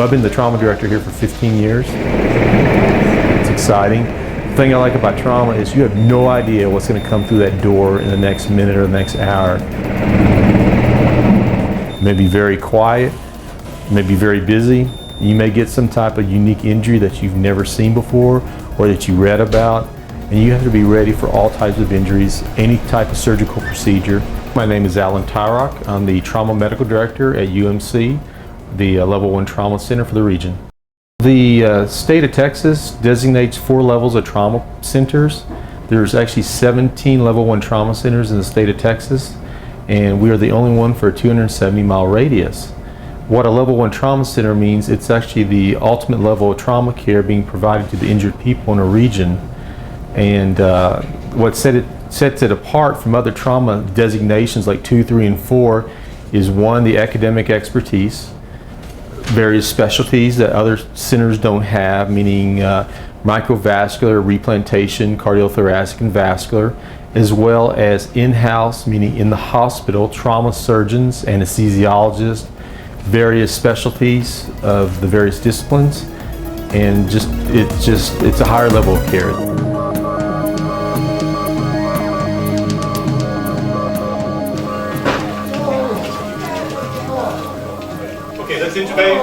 I've been the trauma director here for 15 years. It's exciting. The thing I like about trauma is you have no idea what's going to come through that door in the next minute or the next hour. It may be very quiet, it may be very busy. You may get some type of unique injury that you've never seen before or that you read about, and you have to be ready for all types of injuries, any type of surgical procedure. My name is Alan Tyrock. I'm the Trauma Medical Director at UMC, the Level 1 Trauma Center for the region. The state of Texas designates 4 levels of trauma centers. There's actually 17 Level 1 trauma centers in the state of Texas, and we are the only one for a 270-mile radius. What a Level 1 trauma center means, it's actually the ultimate level of trauma care being provided to the injured people in a region. And what sets it apart from other trauma designations like 2, 3, and 4 is 1, the academic expertise, various specialties that other centers don't have, meaning microvascular, replantation, cardiothoracic, and vascular, as well as in-house, meaning in the hospital, trauma surgeons, anesthesiologists, various specialties of the various disciplines, and it's a higher level of care. Okay, let's intubate.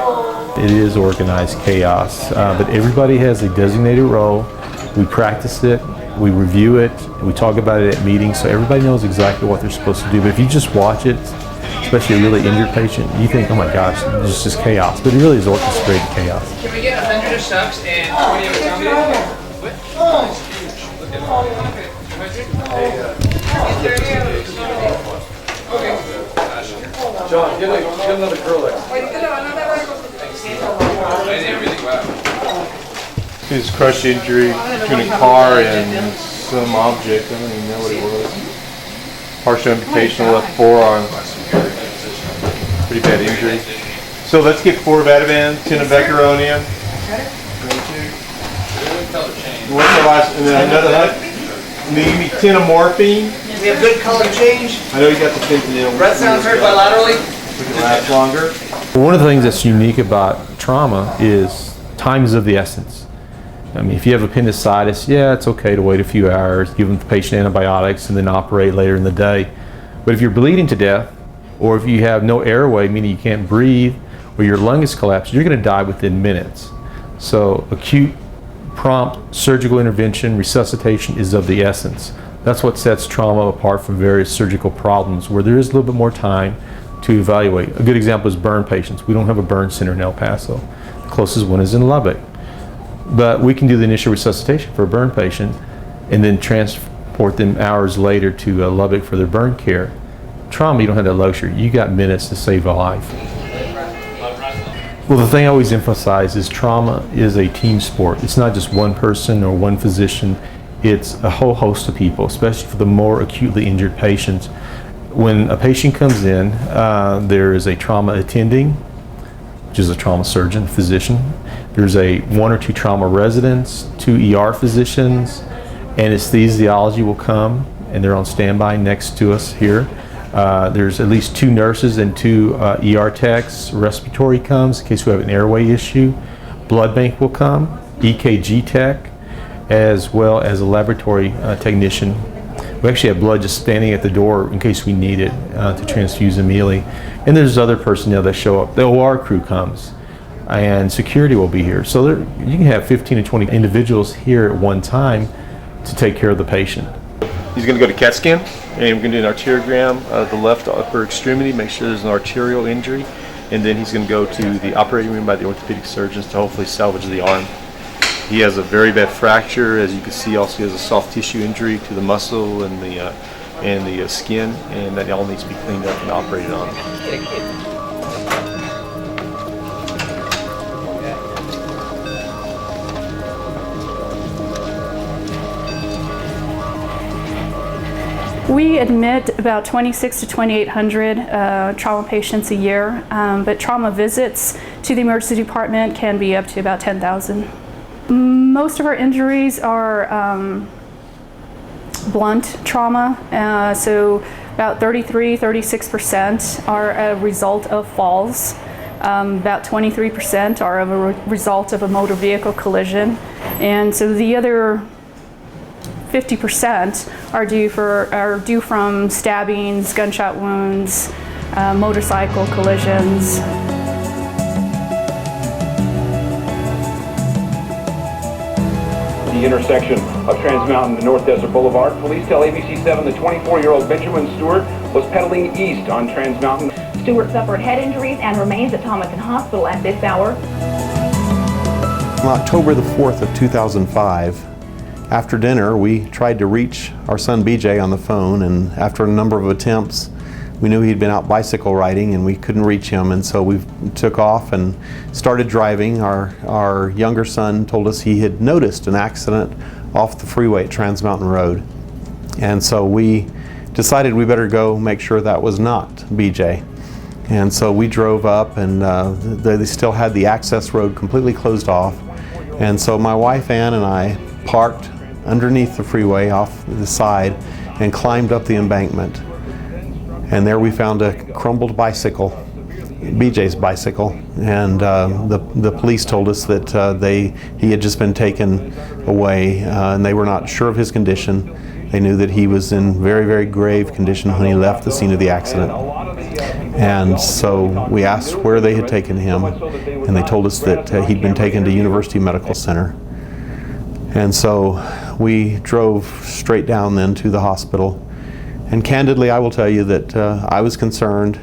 It is organized chaos, but everybody has a designated role. We practice it, we review it, we talk about it at meetings, so everybody knows exactly what they're supposed to do. But if you just watch it, especially a really injured patient, you think, oh my gosh, it's just chaos. But it really is orchestrated chaos. Can we get 100 of subs and 20 of accommodated? What? Oh, it's huge. Look at it. John, get another curl X. His crush injury between a car and some object. I don't even know what it was. Partial amputation of the left forearm. Pretty bad injury. So let's get 4 Ativan, 10 of Beckeronium. What's the last? And then another 100. Give me 10 of morphine. We have good color change. I know you got the fentanyl. Breath sounds heard bilaterally. We can last longer. One of the things that's unique about trauma is time is of the essence. I mean, if you have appendicitis, yeah, it's okay to wait a few hours, give the patient antibiotics, and then operate later in the day. But if you're bleeding to death, or if you have no airway, meaning you can't breathe, or your lung is collapsed, you're going to die within minutes. So acute, prompt surgical intervention, resuscitation is of the essence. That's what sets trauma apart from various surgical problems, where there is a little bit more time to evaluate. A good example is burn patients. We don't have a burn center in El Paso. The closest one is in Lubbock. But we can do the initial resuscitation for a burn patient and then transport them hours later to Lubbock for their burn care. Trauma, you don't have that luxury. You got minutes to save a life. Well, the thing I always emphasize is trauma is a team sport. It's not just one person or one physician. It's a whole host of people, especially for the more acutely injured patients. When a patient comes in, there is a trauma attending, which is a trauma surgeon, physician. There's 1 or 2 trauma residents, 2 ER physicians, anesthesiology will come, and they're on standby next to us here. There's at least 2 nurses and 2 ER techs. Respiratory comes in case we have an airway issue. Blood bank will come, EKG tech, as well as a laboratory technician. We actually have blood just standing at the door in case we need it to transfuse immediately. And there's other personnel that show up. The OR crew comes, and security will be here. So you can have 15 to 20 individuals here at one time to take care of the patient. He's going to go to CAT scan, and we're going to do an arteriogram of the left upper extremity, make sure there's an arterial injury, and then he's going to go to the operating room by the orthopedic surgeons to hopefully salvage the arm. He has a very bad fracture, as you can see. Also, he has a soft tissue injury to the muscle and the skin, and that all needs to be cleaned up and operated on. We admit about 2,600 to 2,800 trauma patients a year, but trauma visits to the emergency department can be up to about 10,000. Most of our injuries are blunt trauma, so about 33-36% are a result of falls. About 23% are of a result of a motor vehicle collision. And so the other 50% are due from stabbings, gunshot wounds, motorcycle collisions. The intersection of Trans Mountain and North Desert Boulevard. Police tell ABC7 the 24-year-old Benjamin Stewart was pedaling east on Trans Mountain. Stewart suffered head injuries and remains at Thomason Hospital at this hour. On October the 4th of 2005, after dinner, we tried to reach our son BJ on the phone, and after a number of attempts, we knew he'd been out bicycle riding and we couldn't reach him, and so we took off and started driving. Our younger son told us he had noticed an accident off the freeway at Trans Mountain Road, and so we decided we better go make sure that was not BJ. And so we drove up, and they still had the access road completely closed off, and so my wife Ann and I parked underneath the freeway off the side and climbed up the embankment. And there we found a crumbled bicycle, BJ's bicycle, and the police told us that he had just been taken away, and they were not sure of his condition. They knew that he was in very, very grave condition when he left the scene of the accident. And so we asked where they had taken him, and they told us that he'd been taken to University Medical Center. And so we drove straight down then to the hospital. And candidly, I will tell you that I was concerned.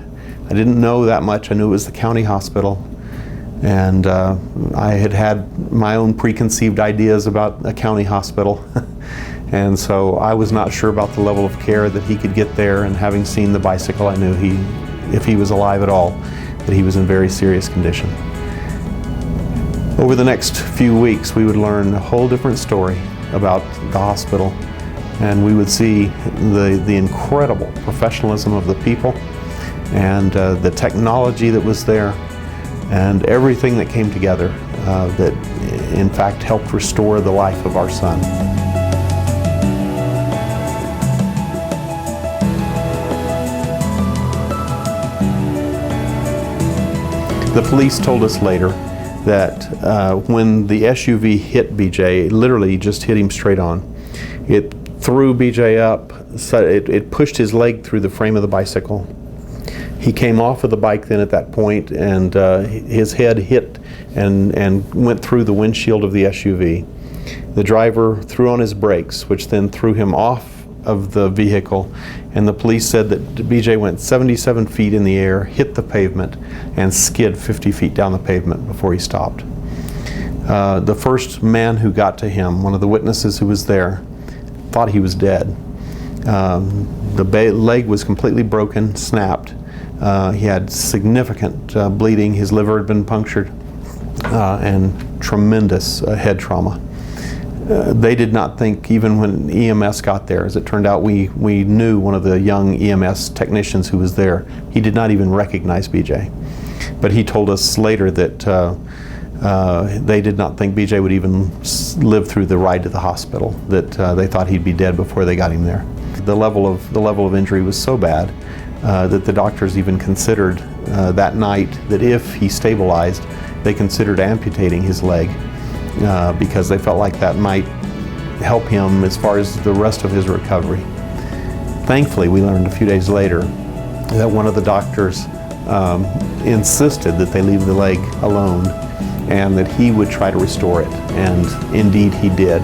I didn't know that much. I knew it was the county hospital. And I had my own preconceived ideas about a county hospital. And so I was not sure about the level of care that he could get there. And having seen the bicycle, I knew if he was alive at all, that he was in very serious condition. Over the next few weeks, we would learn a whole different story about the hospital. And we would see the incredible professionalism of the people, and the technology that was there, and everything that came together that in fact helped restore the life of our son. The police told us later that when the SUV hit BJ, it literally just hit him straight on. It threw BJ up, so it pushed his leg through the frame of the bicycle. He came off of the bike then at that point, and his head hit and went through the windshield of the SUV. The driver threw on his brakes, which then threw him off of the vehicle, and the police said that BJ went 77 feet in the air, hit the pavement, and skid 50 feet down the pavement before he stopped. The first man who got to him, one of the witnesses who was there, thought he was dead. The leg was completely broken, snapped. He had significant bleeding. His liver had been punctured, and tremendous head trauma. They did not think, even when EMS got there, as it turned out, we knew one of the young EMS technicians who was there. He did not even recognize BJ. But he told us later that they did not think BJ would even live through the ride to the hospital, that they thought he'd be dead before they got him there. The level of injury was so bad that the doctors even considered that night that if he stabilized, they considered amputating his leg because they felt like that might help him as far as the rest of his recovery. Thankfully, we learned a few days later that one of the doctors insisted that they leave the leg alone and that he would try to restore it, and indeed he did.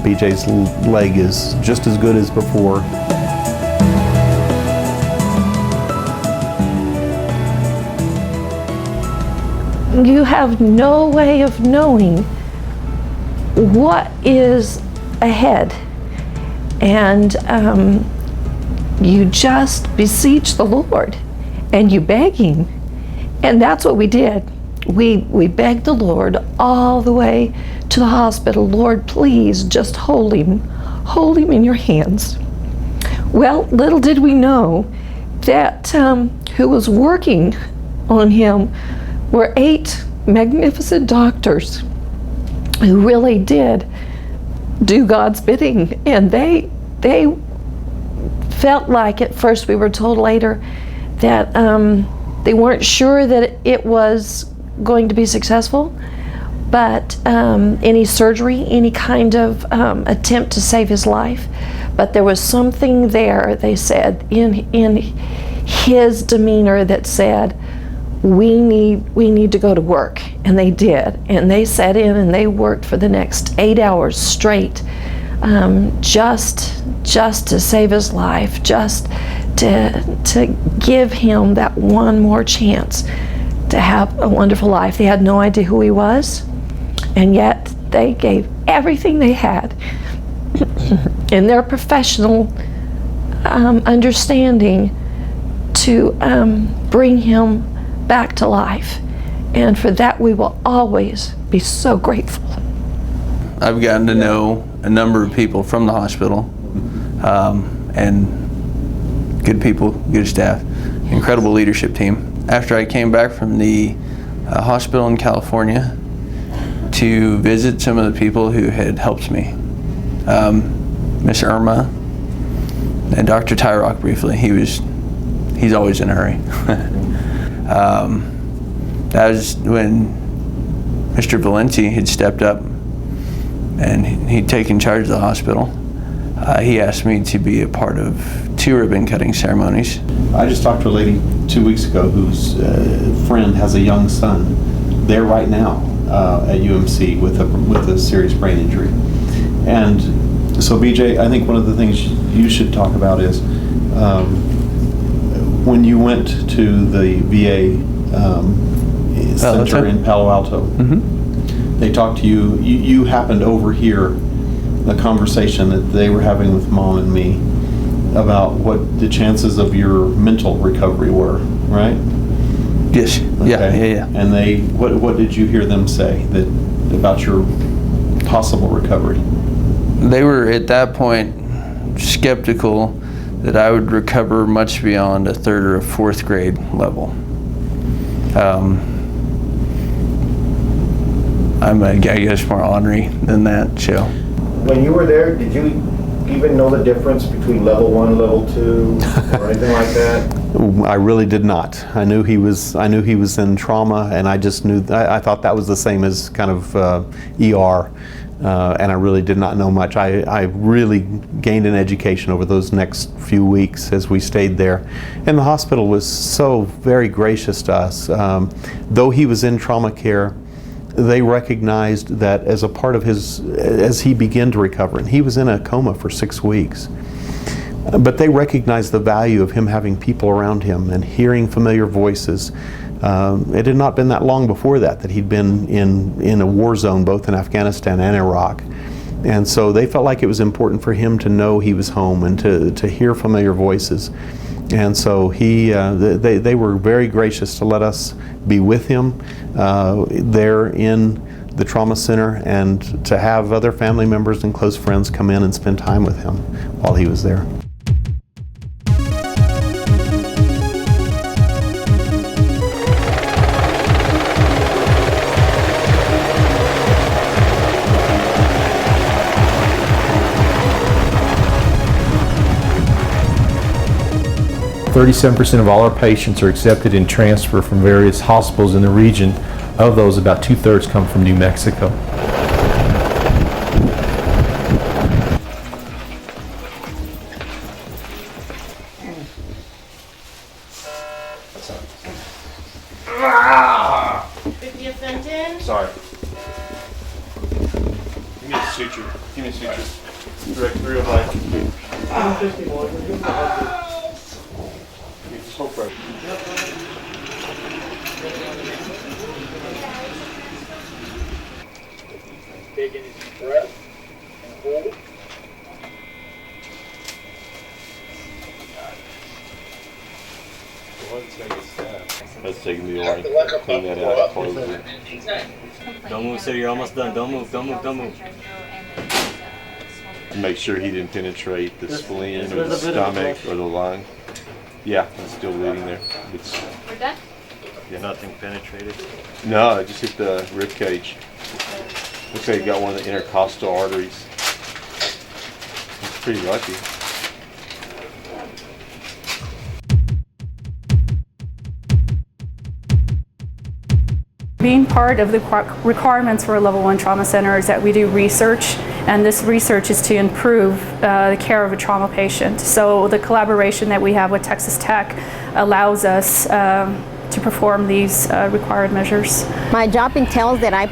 BJ's leg is just as good as before. You have no way of knowing what is ahead, and you just beseech the Lord and you beg Him, and that's what we did. We begged the Lord all the way to the hospital. Lord, please just hold him in your hands. Well, little did we know that who was working on him were 8 magnificent doctors who really did do God's bidding, and they felt like, at first, we were told later, that They weren't sure that it was going to be successful, but any surgery, any kind of attempt to save his life. But there was something there, they said, in his demeanor that said, we need to go to work. And they did. And they sat in and they worked for the next 8 hours straight, just to save his life, just to give him that one more chance to have a wonderful life. They had no idea who he was, and yet they gave everything they had in their professional understanding to bring him back to life. And for that, we will always be so grateful. I've gotten to know a number of people from the hospital, and good people, good staff, incredible leadership team. After I came back from the hospital in California to visit some of the people who had helped me, Miss Irma and Dr. Tyrock briefly. He's always in a hurry. That was when Mr. Valenti had stepped up and he'd taken charge of the hospital. He asked me to be a part of 2 ribbon cutting ceremonies. I just talked to a lady 2 weeks ago whose friend has a young son there right now at UMC with a serious brain injury. And so BJ, I think one of the things you should talk about is when you went to the VA center in Palo Alto, they talked to you, you happened to overhear the conversation that they were having with Mom and me about what the chances of your mental recovery were, right? Yes. Okay. Yeah. And what did you hear them say about your possible recovery? They were at that point skeptical that I would recover much beyond a 3rd or a 4th grade level. I'm, I guess, more ornery than that, so. When you were there, did you even know the difference between level 1, level 2, or anything like that? I really did not. I knew he was in trauma, and I just knew, I thought that was the same as kind of ER, and I really did not know much. I really gained an education over those next few weeks as we stayed there. And the hospital was so very gracious to us. Though he was in trauma care, they recognized that as a part of as he began to recover, and he was in a coma for 6 weeks, but they recognized the value of him having people around him and hearing familiar voices. It had not been that long before that he'd been in a war zone, both in Afghanistan and Iraq. And so they felt like it was important for him to know he was home and to hear familiar voices. And so they were very gracious to let us be with him there in the trauma center, and to have other family members and close friends come in and spend time with him while he was there. %37% of all our patients are accepted in transfer from various hospitals in the region. Of those, about 2/3 come from New Mexico. Sorry. Give me a suture. Give me a suture. Direct through of like. So fresh. Take in a deep breath and hold. That's taking me a while to clean that out, close it. Don't move, sir. You're almost done. Don't move. Don't move. Don't move. To make sure he didn't penetrate the spleen or the stomach or the lung. Yeah, it's still bleeding there. We're done? Yeah, nothing penetrated. No, it just hit the rib cage. Looks like he got one of the intercostal arteries. He's pretty lucky. Being part of the requirements for a level 1 trauma center is that we do research, and this research is to improve the care of a trauma patient. So the collaboration that we have with Texas Tech allows us to perform these required measures. My job entails that I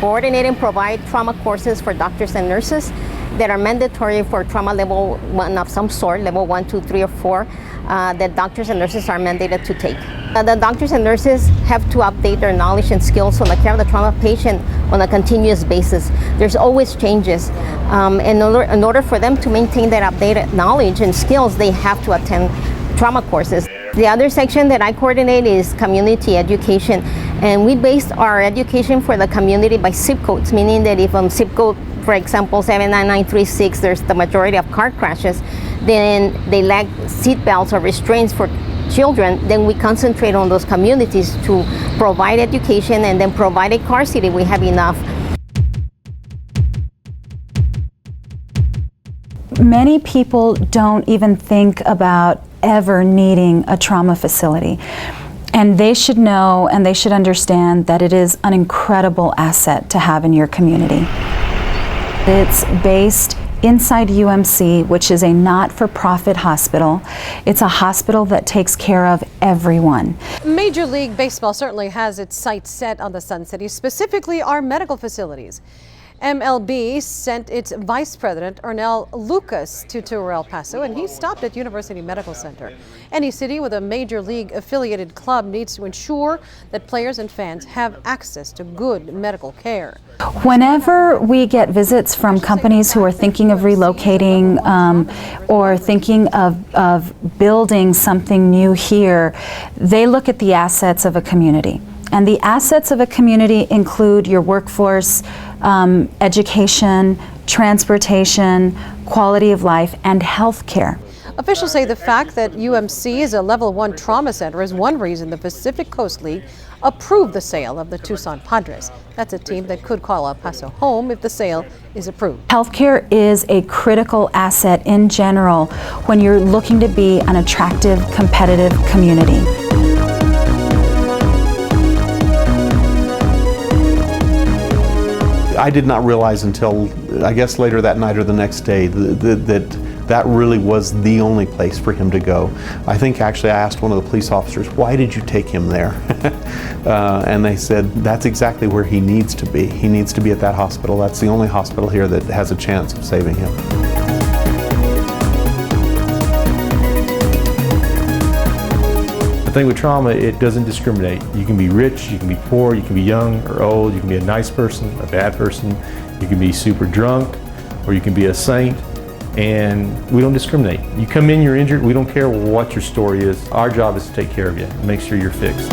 coordinate and provide trauma courses for doctors and nurses that are mandatory for trauma level 1 of some sort, level 1, 2, 3, or 4, that doctors and nurses are mandated to take. The doctors and nurses have to update their knowledge and skills on the care of the trauma patient on a continuous basis. There's always changes. In order for them to maintain that updated knowledge and skills, they have to attend trauma courses. The other section that I coordinate is community education, and we based our education for the community by zip codes, meaning that if zip code, for example, 79936, there's the majority of car crashes, then they lack seat belts or restraints for children, then we concentrate on those communities to provide education and then provide a car seat if we have enough. Many people don't even think about ever needing a trauma facility. And they should know and they should understand that it is an incredible asset to have in your community. It's based inside UMC, which is a not-for-profit hospital. It's a hospital that takes care of everyone. Major League Baseball certainly has its sights set on the Sun City, specifically our medical facilities. MLB sent its Vice President, Ernell Lucas, to tour El Paso, and he stopped at University Medical Center. Any city with a Major League affiliated club needs to ensure that players and fans have access to good medical care. Whenever we get visits from companies who are thinking of relocating or thinking of building something new here, they look at the assets of a community. And the assets of a community include your workforce, education, transportation, quality of life, and health care. Officials say the fact that UMC is a level 1 trauma center is one reason the Pacific Coast League approved the sale of the Tucson Padres. That's a team that could call El Paso home if the sale is approved. Healthcare is a critical asset in general when you're looking to be an attractive, competitive community. I did not realize until, I guess, later that night or the next day that really was the only place for him to go. I think actually I asked one of the police officers, why did you take him there? And they said, that's exactly where he needs to be. He needs to be at that hospital. That's the only hospital here that has a chance of saving him. The thing with trauma, it doesn't discriminate. You can be rich, you can be poor, you can be young or old, you can be a nice person, a bad person, you can be super drunk, or you can be a saint, and we don't discriminate. You come in, you're injured, we don't care what your story is. Our job is to take care of you and make sure you're fixed.